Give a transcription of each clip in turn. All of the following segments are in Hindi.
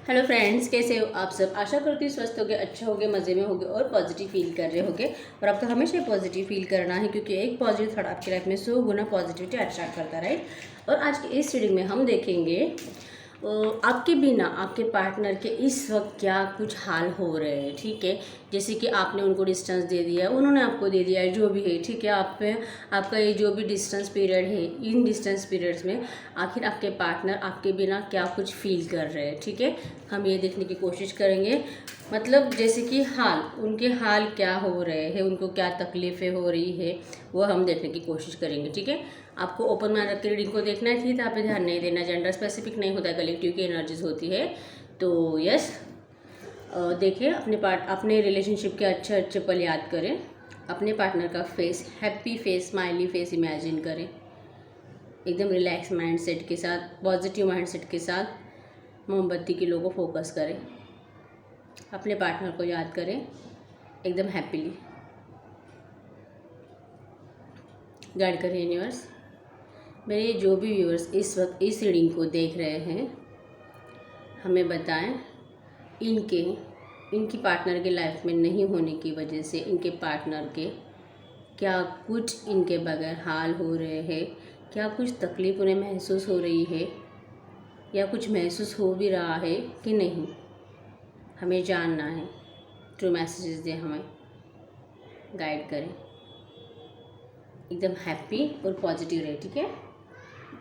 हेलो फ्रेंड्स, कैसे हो आप सब। आशा करती हूँ स्वस्थ होगे, अच्छे होगे, मज़े में होगे और पॉजिटिव फील कर रहे होगे। और आपको हमेशा पॉजिटिव फील करना है, क्योंकि एक पॉजिटिव थॉट आपकी लाइफ में 100 गुना पॉजिटिविटी अट्रैक्ट करता है, राइट। और आज के इस रीडिंग में हम देखेंगे आपके बिना आपके पार्टनर के इस वक्त क्या कुछ हाल हो रहे हैं, ठीक है। जैसे कि आपने उनको डिस्टेंस दे दिया, उन्होंने आपको दे दिया है, जो भी है, ठीक है। आपका ये जो भी डिस्टेंस पीरियड है, इन डिस्टेंस पीरियड्स में आखिर आपके पार्टनर आपके बिना क्या कुछ फील कर रहे हैं, ठीक है। हम ये देखने की कोशिश करेंगे, मतलब जैसे कि उनके हाल क्या हो रहे हैं, उनको क्या तकलीफ़ें हो रही है, वो हम देखने की कोशिश करेंगे, ठीक है। आपको ओपन माइंड रख के रीडिंग को देखना है, ठीक है। आप पे ध्यान नहीं देना, जेंडर स्पेसिफिक नहीं होता है, कलेक्टिव की एनर्जीज होती है। तो यस, देखिए अपने रिलेशनशिप के अच्छे अच्छे पल याद करें। अपने पार्टनर का face, happy face, smiley face imagine करें, एकदम रिलैक्स माइंड सेट के साथ, पॉजिटिव माइंड सेट के साथ मोमबत्ती की लो को फोकस करें। अपने पार्टनर को याद करें एकदम हैप्पीली। गाइड करें यूनिवर्स। मेरे जो भी व्यूअर्स इस वक्त इस रीडिंग को देख रहे हैं, हमें बताएं इनकी पार्टनर के लाइफ में नहीं होने की वजह से इनके पार्टनर के क्या कुछ इनके बगैर हाल हो रहे हैं, क्या कुछ तकलीफ़ उन्हें महसूस हो रही है, या कुछ महसूस हो भी रहा है कि नहीं, हमें जानना है। ट्रू मैसेजेस दें, हमें गाइड करें, एकदम हैप्पी और पॉजिटिव रहे, ठीक है।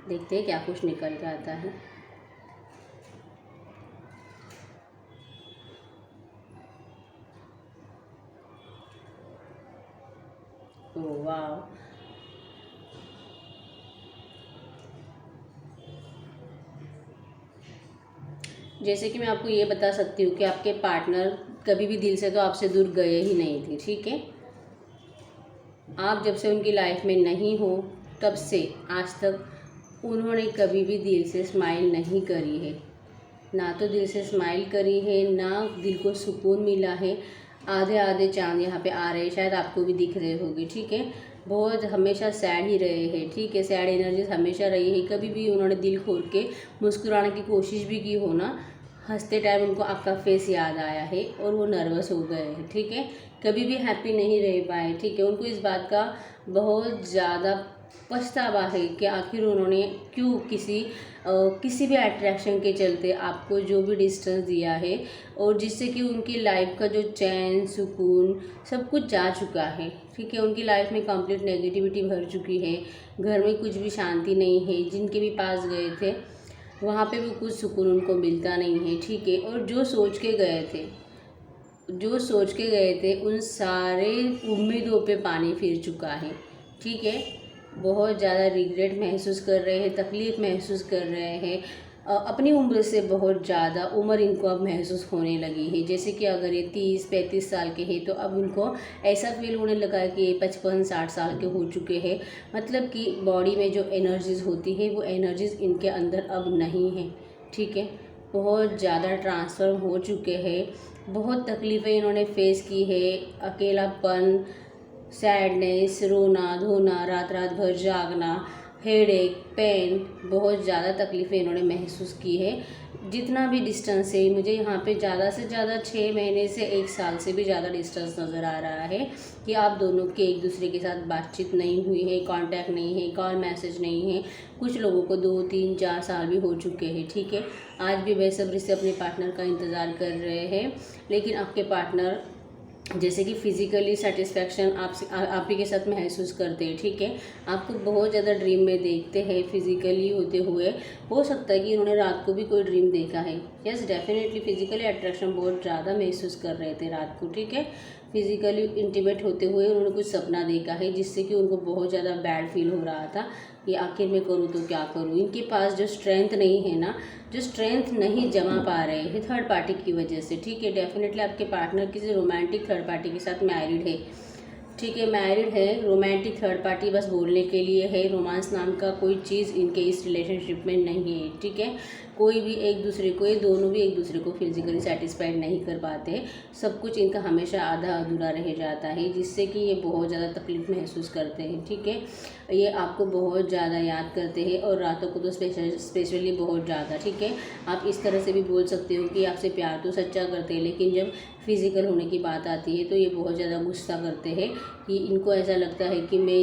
देखते हैं क्या कुछ निकल के आता है। ओह वाह, जैसे कि मैं आपको ये बता सकती हूँ कि आपके पार्टनर कभी भी दिल से तो आपसे दूर गए ही नहीं थे, ठीक है। आप जब से उनकी लाइफ में नहीं हो, तब से आज तक उन्होंने कभी भी दिल से स्माइल नहीं करी है। ना तो दिल से स्माइल करी है, ना दिल को सुकून मिला है। आधे आधे चांद यहाँ पे आ रहे हैं, शायद आपको भी दिख रहे होंगे, ठीक है। बहुत हमेशा सैड ही रहे हैं, ठीक है। सैड एनर्जीज हमेशा रही है। कभी भी उन्होंने दिल खोल के मुस्कुराने की कोशिश भी की हो ना, हंसते टाइम उनको आपका फेस याद आया है और वो नर्वस हो गए हैं, ठीक है। कभी भी हैप्पी नहीं रह पाए, ठीक है। उनको इस बात का बहुत ज़्यादा पछतावा है कि आखिर उन्होंने क्यों किसी भी अट्रैक्शन के चलते आपको जो भी डिस्टेंस दिया है, और जिससे कि उनकी लाइफ का जो चैन सुकून सब कुछ जा चुका है, ठीक है। उनकी लाइफ में कंप्लीट नेगेटिविटी भर चुकी है, घर में कुछ भी शांति नहीं है। जिनके भी पास गए थे वहाँ पे भी कुछ सुकून उनको मिलता नहीं है, ठीक है। और जो सोच के गए थे उन सारे उम्मीदों पे पानी फिर चुका है, ठीक है। बहुत ज़्यादा रिग्रेट महसूस कर रहे हैं, तकलीफ़ महसूस कर रहे हैं। अपनी उम्र से बहुत ज़्यादा उम्र इनको अब महसूस होने लगी है। जैसे कि अगर ये 30-35 साल के हैं, तो अब उनको ऐसा फील होने लगा है कि ये 55-60 साल के हो चुके हैं। मतलब कि बॉडी में जो एनर्जीज़ होती है, वो एनर्जीज़ इनके अंदर अब नहीं है, ठीक है। बहुत ज़्यादा ट्रांसफर हो चुके हैं। बहुत तकलीफ़ें इन्होंने फेस की है। अकेलापन, सैडनेस, रोना धोना, रात रात भर जागना, हेडेक, पेन, बहुत ज़्यादा तकलीफ़ें इन्होंने महसूस की है। जितना भी डिस्टेंस है, मुझे यहाँ पे ज़्यादा से ज़्यादा 6 महीने से 1 साल से भी ज़्यादा डिस्टेंस नज़र आ रहा है कि आप दोनों के एक दूसरे के साथ बातचीत नहीं हुई है, कांटेक्ट नहीं है, कॉल मैसेज नहीं है। कुछ लोगों को 2-3-4 साल भी हो चुके हैं, ठीक है। आज भी बेसब्री से अपने पार्टनर का इंतज़ार कर रहे हैं, लेकिन आपके पार्टनर जैसे कि फिज़िकली सेटिस्फैक्शन आप ही के साथ महसूस करते हैं, ठीक है। आपको बहुत ज़्यादा ड्रीम में देखते हैं फिज़िकली होते हुए। हो सकता है कि उन्होंने रात को भी कोई ड्रीम देखा है। यस, डेफिनेटली फिज़िकली अट्रैक्शन बहुत ज़्यादा महसूस कर रहे थे रात को, ठीक है। फिज़िकली इंटीमेट होते हुए उन्होंने कुछ सपना देखा है, जिससे कि उनको बहुत ज़्यादा बैड फील हो रहा था कि आखिर मैं करूँ तो क्या करूँ। इनके पास जो स्ट्रेंथ नहीं है ना, जो स्ट्रेंथ नहीं जमा पा रहे हैं थर्ड पार्टी की वजह से, ठीक है। डेफिनेटली आपके पार्टनर किसी रोमांटिक थर्ड पार्टी के साथ मैरिड है, ठीक है। मैरिड है, रोमांटिक थर्ड पार्टी बस बोलने के लिए है। रोमांस नाम का कोई चीज़ इनके इस रिलेशनशिप में नहीं है, ठीक है। कोई भी एक दूसरे को, ये दोनों भी एक दूसरे को फिजिकली सेटिस्फाइड नहीं कर पाते। सब कुछ इनका हमेशा आधा अधूरा रह जाता है, जिससे कि ये बहुत ज़्यादा तकलीफ़ महसूस करते हैं। ठीक है, ये आपको बहुत ज़्यादा याद करते हैं और रातों को तो स्पेशली बहुत ज़्यादा। ठीक है, आप इस तरह से भी बोल सकते हो कि आपसे प्यार तो सच्चा करते हैं, लेकिन जब फिज़िकल होने की बात आती है तो ये बहुत ज़्यादा गुस्सा करते हैं कि इनको ऐसा लगता है कि मैं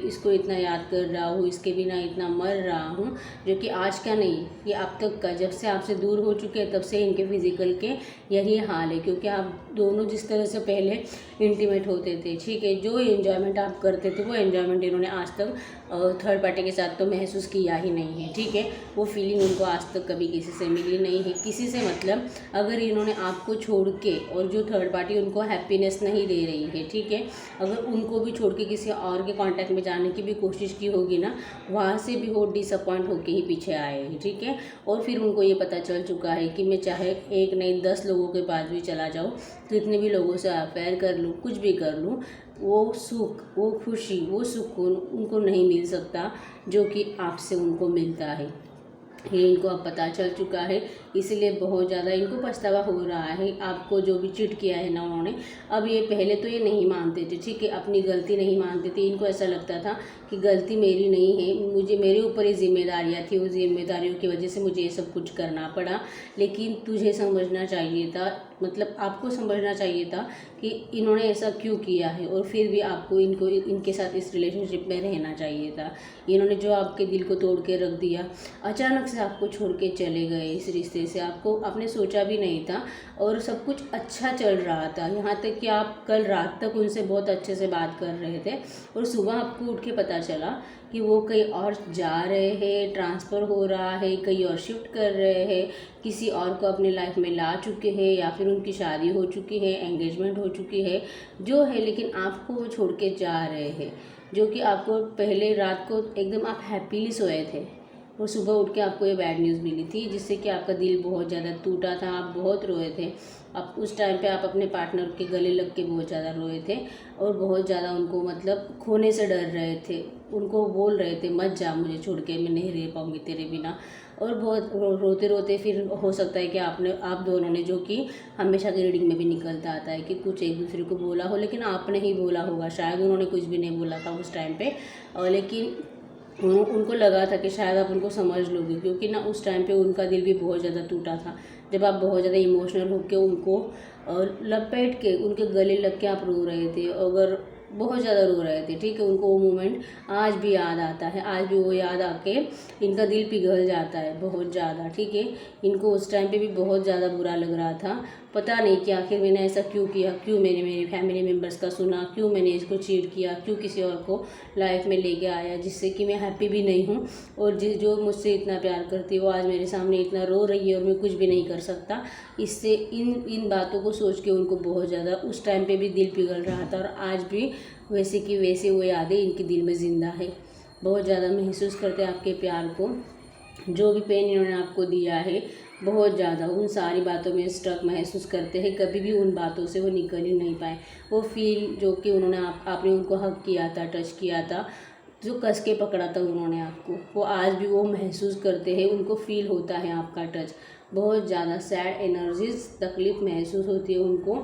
इसको इतना याद कर रहा हूँ, इसके बिना इतना मर रहा हूँ, जो कि आज का नहीं, ये अब तक का, जब से आपसे दूर हो चुके हैं तब से इनके फिज़िकल के यही हाल है। क्योंकि आप दोनों जिस तरह से पहले इंटीमेट होते थे, ठीक है, जो एंजॉयमेंट आप करते थे वो एंजॉयमेंट इन्होंने आज तक थर्ड पार्टी के साथ तो महसूस किया ही नहीं है। ठीक है, वो फीलिंग उनको आज तक कभी किसी से मिली नहीं है। किसी से मतलब अगर इन्होंने आपको छोड़ के, और जो थर्ड पार्टी उनको हैप्पीनेस नहीं दे रही है, ठीक है, अगर उनको भी छोड़ के किसी और के कांटेक्ट में जाने की भी कोशिश की होगी ना, वहाँ से भी वो डिसअपॉइंट होके ही पीछे आए हैं। ठीक है, और फिर उनको ये पता चल चुका है कि मैं चाहे एक नहीं 10 लोगों के पास भी चला जाऊँ, तो इतने भी लोगों से अफेयर कर लूँ, कुछ भी कर लूँ, वो सुख, वो खुशी, वो सुकून उनको नहीं मिल सकता जो कि आपसे उनको मिलता है। ये इनको अब पता चल चुका है, इसलिए बहुत ज़्यादा इनको पछतावा हो रहा है। आपको जो भी चिट किया है ना उन्होंने, अब ये पहले तो ये नहीं मानते थे, ठीक है, अपनी गलती नहीं मानते थे। इनको ऐसा लगता था कि गलती मेरी नहीं है, मेरे ऊपर ये जिम्मेदारियाँ थी, उस जिम्मेदारियों की वजह से मुझे ये सब कुछ करना पड़ा। लेकिन तुझे समझना चाहिए था, मतलब आपको समझना चाहिए था कि इन्होंने ऐसा क्यों किया है, और फिर भी आपको इनके साथ इस रिलेशनशिप में रहना चाहिए था। इन्होंने जो आपके दिल को तोड़ के रख दिया, अचानक से आपको छोड़ के चले गए इस रिश्ते से, आपने सोचा भी नहीं था, और सब कुछ अच्छा चल रहा था। यहाँ तक कि आप कल रात तक उनसे बहुत अच्छे से बात कर रहे थे, और सुबह आपको उठ के पता चला कि वो कहीं और जा रहे हैं, ट्रांसफ़र हो रहा है, कहीं और शिफ्ट कर रहे हैं, किसी और को अपनी लाइफ में ला चुके हैं, या फिर उनकी शादी हो चुकी है, एंगेजमेंट हो चुकी है, जो है, लेकिन आपको वो छोड़ के जा रहे हैं। जो कि आपको पहले रात को एकदम आप हैप्पीली सोए थे, और सुबह उठ के आपको ये बैड न्यूज़ मिली थी, जिससे कि आपका दिल बहुत ज़्यादा टूटा था, आप बहुत रोए थे। अब उस टाइम पे आप अपने पार्टनर के गले लग के बहुत ज़्यादा रोए थे, और बहुत ज़्यादा उनको मतलब खोने से डर रहे थे। उनको बोल रहे थे मत जा मुझे छोड़ के, मैं नहीं रह पाऊँगी तेरे बिना। और बहुत रोते रोते फिर हो सकता है कि आप दोनों ने, जो कि हमेशा की रीडिंग में भी निकलता आता है कि कुछ एक दूसरे को बोला हो, लेकिन आपने ही बोला होगा, शायद उन्होंने कुछ भी नहीं बोला था उस टाइम पे, लेकिन उनको लगा था कि शायद आप उनको समझ लोगे, क्योंकि ना उस टाइम पे उनका दिल भी बहुत ज़्यादा टूटा था। जब आप बहुत ज़्यादा इमोशनल होकर उनको लपेट के उनके गले लग के आप रो रहे थे, अगर बहुत ज़्यादा रो रहे थे, ठीक है, उनको वो मोमेंट आज भी याद आता है, आज भी वो याद आके इनका दिल पिघल जाता है बहुत ज़्यादा। ठीक है, इनको उस टाइम पे भी बहुत ज़्यादा बुरा लग रहा था, पता नहीं कि आखिर मैंने ऐसा क्यों किया, क्यों मैंने मेरे फैमिली मेम्बर्स का सुना, क्यों मैंने इसको चीट किया, क्यों किसी और को लाइफ में लेके आया जिससे कि मैं हैप्पी भी नहीं हूँ, और जो मुझसे इतना प्यार करती है वो आज मेरे सामने इतना रो रही है और मैं कुछ भी नहीं कर सकता। इससे इन बातों को सोच के उनको बहुत ज़्यादा उस टाइम पे भी दिल पिघल रहा था, और आज भी वैसे की वैसे वो यादें इनके दिल में ज़िंदा है। बहुत ज़्यादा महसूस करते हैं आपके प्यार को, जो भी पेन इन्होंने आपको दिया है, बहुत ज़्यादा उन सारी बातों में स्ट्रक महसूस करते हैं। कभी भी उन बातों से वो निकल ही नहीं पाए। वो फील जो कि उन्होंने आपने उनको हक किया था, टच किया था, जो कस के पकड़ा था उन्होंने आपको, वो आज भी वो महसूस करते हैं, उनको फील होता है आपका टच। बहुत ज़्यादा सैड एनर्जीज, तकलीफ़ महसूस होती है उनको,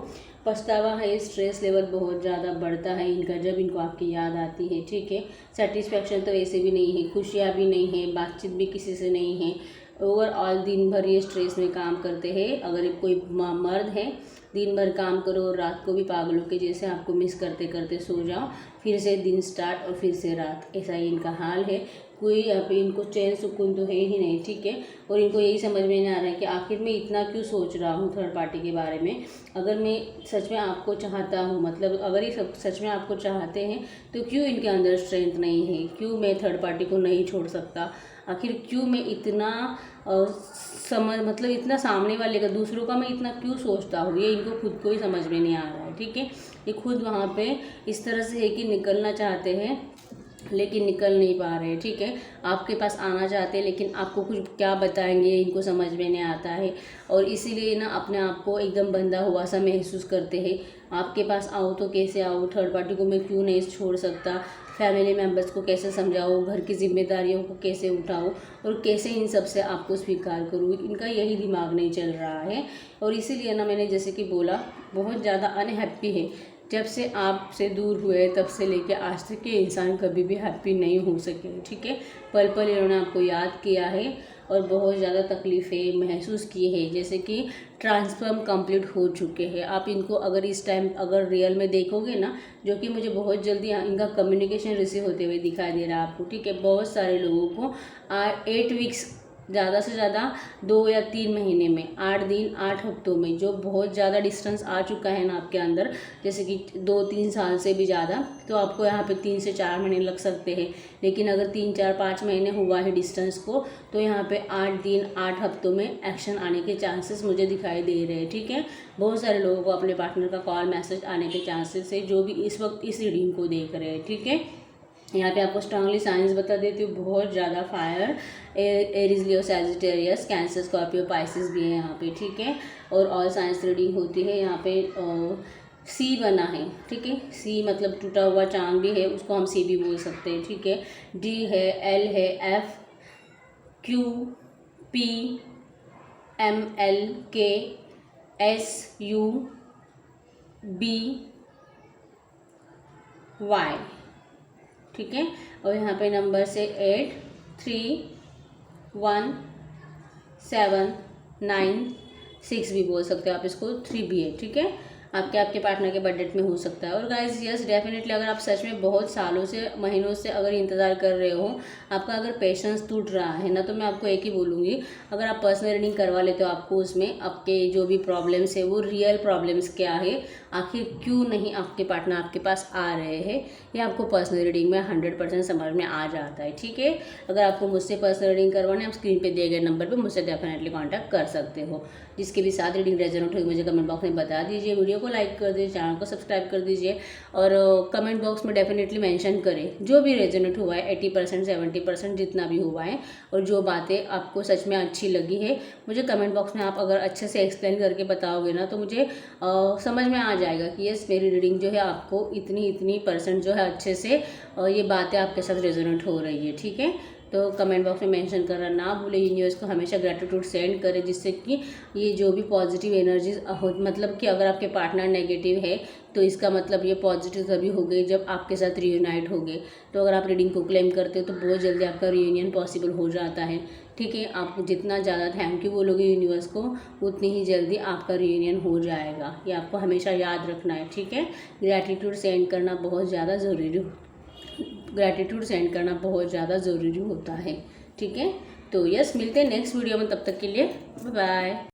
पछतावा है, स्ट्रेस लेवल बहुत ज़्यादा बढ़ता है इनका जब इनको आपकी याद आती है। ठीक है, सेटिस्फैक्शन तो ऐसे भी नहीं है, खुशियाँ भी नहीं है, बातचीत भी किसी से नहीं है, ओवरऑल दिन भर ये स्ट्रेस में काम करते हैं। अगर कोई मर्द है, दिन भर काम करो और रात को भी पागलों के जैसे आपको मिस करते करते सो जाओ, फिर से दिन स्टार्ट और फिर से रात, ऐसा ही इनका हाल है। कोई यहाँ पे इनको चैन सुकून तो है ही नहीं। ठीक है, और इनको यही समझ में नहीं आ रहा है कि आखिर मैं इतना क्यों सोच रहा हूँ थर्ड पार्टी के बारे में। अगर मैं सच में आपको चाहता हूँ, मतलब अगर ये सच में आपको चाहते हैं, तो क्यों इनके अंदर स्ट्रेंथ नहीं है, क्यों मैं थर्ड पार्टी को नहीं छोड़ सकता, आखिर क्यों मैं इतना मतलब इतना सामने वाले का, दूसरों का मैं इतना क्यों सोचता हूँ, ये इनको खुद को ही समझ में नहीं आ रहा है। ठीक है, ये खुद वहाँ पे इस तरह से है कि निकलना चाहते हैं लेकिन निकल नहीं पा रहे। ठीक है, आपके पास आना चाहते हैं लेकिन आपको कुछ क्या बताएंगे इनको समझ में नहीं आता है, और इसीलिए ना अपने आप को एकदम बंधा हुआ सा महसूस करते हैं। आपके पास आओ तो कैसे आओ, थर्ड पार्टी को मैं क्यों नहीं छोड़ सकता, फैमिली मेम्बर्स को कैसे समझाओ, घर की जिम्मेदारियों को कैसे उठाओ और कैसे इन सब से आपको स्वीकार करूँ, इनका यही दिमाग नहीं चल रहा है। और इसीलिए ना मैंने जैसे कि बोला बहुत ज़्यादा अनहैप्पी है। जब से आपसे दूर हुए तब से लेके आज तक के इंसान कभी भी हैप्पी नहीं हो सके, ठीक है। पल पल इन्होंने आपको याद किया है और बहुत ज़्यादा तकलीफ़ें महसूस की है, जैसे कि ट्रांसफॉर्म कंप्लीट हो चुके हैं। आप इनको अगर इस टाइम अगर रियल में देखोगे ना, जो कि मुझे बहुत जल्दी इनका कम्युनिकेशन रिसीव होते हुए दिखाई दे रहा है आपको, ठीक है। बहुत सारे लोगों को 8 वीक्स, ज़्यादा से ज़्यादा 2 या 3 महीने में, 8 दिन 8 हफ्तों में, जो बहुत ज़्यादा डिस्टेंस आ चुका है ना आपके अंदर, जैसे कि 2-3 साल से भी ज़्यादा, तो आपको यहाँ पे 3 से 4 महीने लग सकते हैं। लेकिन अगर 3, 4, 5 महीने हुआ है डिस्टेंस को, तो यहाँ पे 8 दिन 8 हफ्तों में एक्शन आने के चांसेस मुझे दिखाई दे रहे हैं, ठीक है। बहुत सारे लोगों को अपने पार्टनर का कॉल मैसेज आने के चांसेस है, जो भी इस वक्त इस रीडिंग को देख रहे हैं, ठीक है। यहाँ पे आपको स्ट्रांगली साइंस बता देती हूँ, बहुत ज़्यादा फायर, एरीज, लियो, सैजिटेरियस, कैंसर, स्कॉर्पियो, पाइसिस भी है यहाँ पे, ठीक है। और ऑल साइंस रीडिंग होती है यहाँ पे। सी बना है, ठीक है। सी मतलब टूटा हुआ चांद भी है, उसको हम सी भी बोल सकते हैं, ठीक है। डी है, एल है, F, Q, P, M, L, K, S, U, B, Y, ठीक है। और यहाँ पे नंबर से 8, 3, 1, 7, 9, 6 भी बोल सकते हो आप इसको, 3 भी है, ठीक है। आपके पार्टनर के बजट में हो सकता है। और गाइस यस डेफिनेटली, अगर आप सच में बहुत सालों से, महीनों से अगर इंतज़ार कर रहे हो, आपका अगर पेशेंस टूट रहा है ना, तो मैं आपको एक ही बोलूँगी, अगर आप पर्सनल रीडिंग करवा लेते हो, आपको उसमें आपके जो भी प्रॉब्लम्स है वो रियल प्रॉब्लम्स क्या है, आखिर क्यों नहीं आपके पार्टनर आपके पास आ रहे हैं, ये आपको पर्सनल रीडिंग में 100% समझ में आ जाता है, ठीक है। अगर आपको मुझसे पर्सनल रीडिंग करवाना है, आप स्क्रीन पे दिए गए नंबर पे मुझसे डेफिनेटली कांटेक्ट कर सकते हो। जिसके भी साथ रीडिंग रेजोनेट हुई मुझे कमेंट बॉक्स में बता दीजिए, वीडियो को लाइक कर दीजिए, चैनल को सब्सक्राइब कर दीजिए और कमेंट बॉक्स में डेफिनेटली मेंशन करें जो भी रेजोनेट हुआ है, 80%, 70% जितना भी हुआ है, और जो बातें आपको सच में अच्छी लगी है, मुझे कमेंट बॉक्स में आप अगर अच्छे से एक्सप्लेन करके बताओगे ना, तो मुझे समझ में आ जाएगा कि यस मेरी रीडिंग जो है आपको इतनी परसेंट जो है अच्छे से ये बातें आपके साथ रेजोनेट हो रही है, ठीक है। तो कमेंट बॉक्स में मेंशन करना ना भूले। यूनिवर्स को हमेशा ग्रेटिट्यूड सेंड करें, जिससे कि ये जो भी पॉजिटिव एनर्जीज मतलब कि अगर आपके पार्टनर नेगेटिव है, तो इसका मतलब ये पॉजिटिव तभी हो गई जब आपके साथ रियूनाइट हो गए। तो अगर आप रीडिंग को क्लेम करते हो तो बहुत जल्दी आपका रियूनियन पॉसिबल हो जाता है, ठीक है। आप जितना ज़्यादा थैंक यू बोलोगे यूनिवर्स को, उतनी ही जल्दी आपका रियूनियन हो जाएगा। ये आपको हमेशा याद रखना है, ठीक है। ग्रेटिट्यूड सेंड करना बहुत ज़्यादा ज़रूरी होता है, ठीक है। तो यस मिलते हैं नेक्स्ट वीडियो में, तब तक के लिए बाय बाय।